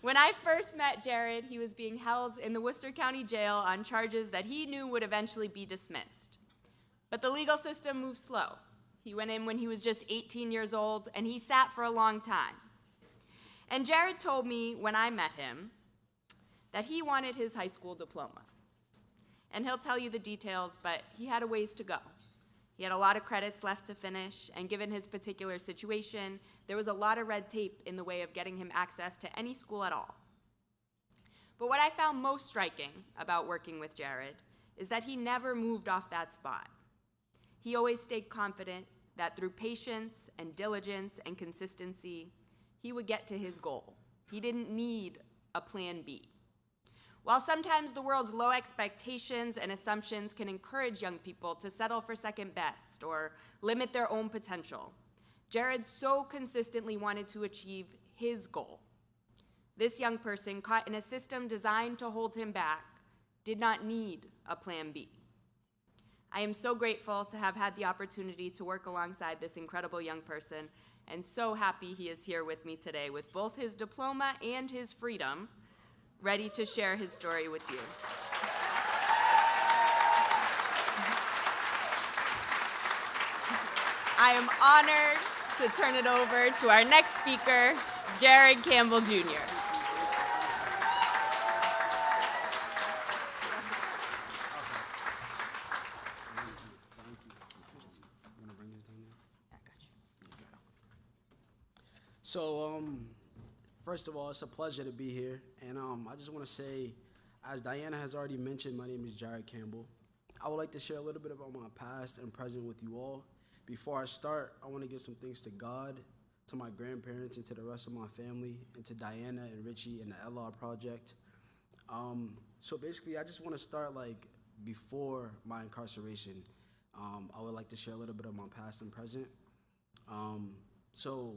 When I first met Jarrid, he was being held in the Worcester County Jail on charges that he knew would eventually be dismissed. But the legal system moves slow. He went in when he was just 18 years old, and he sat for a long time. And Jarrid told me when I met him that he wanted his high school diploma. And he'll tell you the details, but he had a ways to go. He had a lot of credits left to finish, and given his particular situation, there was a lot of red tape in the way of getting him access to any school at all. But what I found most striking about working with Jarrid is that he never moved off that spot. He always stayed confident that through patience and diligence and consistency, he would get to his goal. He didn't need a plan B. While sometimes the world's low expectations and assumptions can encourage young people to settle for second best or limit their own potential, Jarrid so consistently wanted to achieve his goal. This young person, caught in a system designed to hold him back, did not need a plan B. I am so grateful to have had the opportunity to work alongside this incredible young person, and so happy he is here with me today with both his diploma and his freedom, ready to share his story with you. I am honored to turn it over to our next speaker, Jarrid Campbell, Jr. So, first of all, it's a pleasure to be here, and I just want to say, as Diana has already mentioned, my name is Jarrid Campbell. I would like to share a little bit about my past and present with you all. Before I start, I want to give some thanks to God, to my grandparents, and to the rest of my family, and to Diana and Richie and the LR Project. So basically, I just want to start before my incarceration. I would like to share a little bit of my past and present. So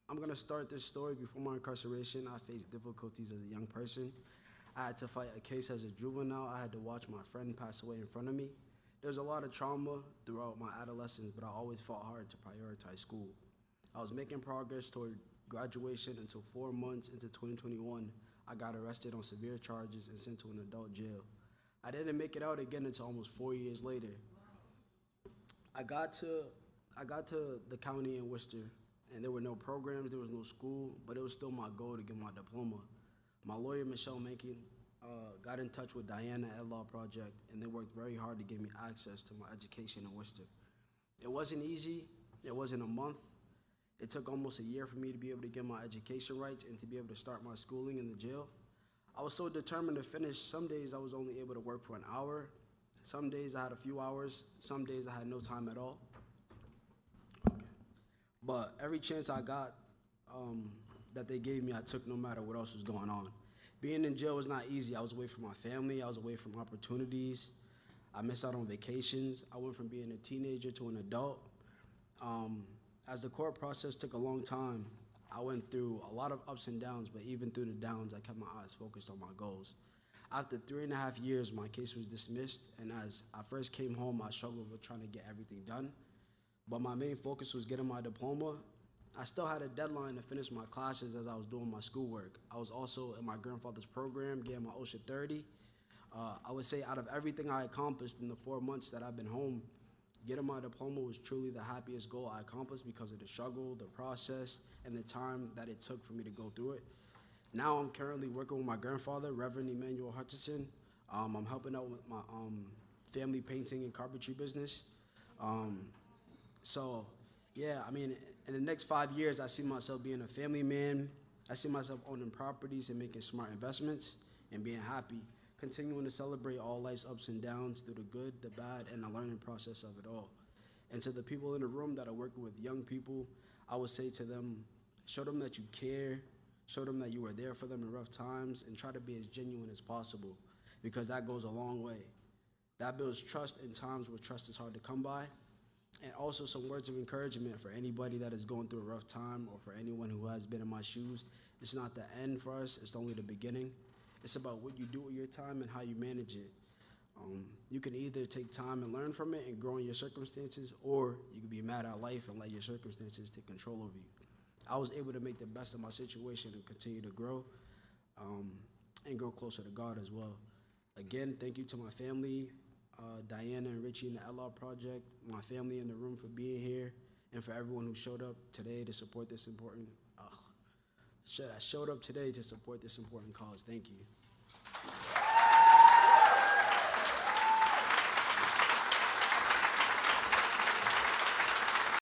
I'm going to start this story. Before my incarceration, I faced difficulties as a young person. I had to fight a case as a juvenile. I had to watch my friend pass away in front of me. There's a lot of trauma throughout my adolescence, but I always fought hard to prioritize school. I was making progress toward graduation until 4 months into 2021. I got arrested on severe charges and sent to an adult jail. I didn't make it out again until almost 4 years later. I got to the county in Worcester, and there were no programs, there was no school, but it was still my goal to get my diploma. My lawyer, Michelle Mencken, got in touch with Diana at Law Project, and they worked very hard to give me access to my education in Worcester. It wasn't easy. It wasn't a month. It took almost a year for me to be able to get my education rights and to be able to start my schooling in the jail. I was so determined to finish. Some days I was only able to work for an hour. Some days I had a few hours. Some days I had no time at all. But every chance I got that they gave me, I took no matter what else was going on. Being in jail was not easy. I was away from my family. I was away from opportunities. I missed out on vacations. I went from being a teenager to an adult. As the court process took a long time, I went through a lot of ups and downs, but even through the downs, I kept my eyes focused on my goals. After 3.5 years, my case was dismissed, and as I first came home, I struggled with trying to get everything done. But my main focus was getting my diploma. I still had a deadline to finish my classes as I was doing my schoolwork. I was also in my grandfather's program, getting my OSHA 30. I would say out of everything I accomplished in the 4 months that I've been home, getting my diploma was truly the happiest goal I accomplished because of the struggle, the process, and the time that it took for me to go through it. Now I'm currently working with my grandfather, Reverend Emmanuel Hutchinson. I'm helping out with my family painting and carpentry business. So, yeah, I mean, in the next 5 years, I see myself being a family man. I see myself owning properties and making smart investments and being happy, continuing to celebrate all life's ups and downs through the good, the bad, and the learning process of it all. And to the people in the room that are working with young people, I would say to them, show them that you care, show them that you are there for them in rough times, and try to be as genuine as possible, because that goes a long way. That builds trust in times where trust is hard to come by. And also some words of encouragement for anybody that is going through a rough time, or for anyone who has been in my shoes. It's not the end for us, it's only the beginning. It's about what you do with your time and how you manage it. You can either take time and learn from it and grow in your circumstances, or you can be mad at life and let your circumstances take control of you. I was able to make the best of my situation and continue to grow. and grow closer to God as well. Again, thank you to my family, Diana and Richie in the LR Project, my family in the room for being here, and for everyone who showed up today to support this important, showed up today to support this important cause. Thank you.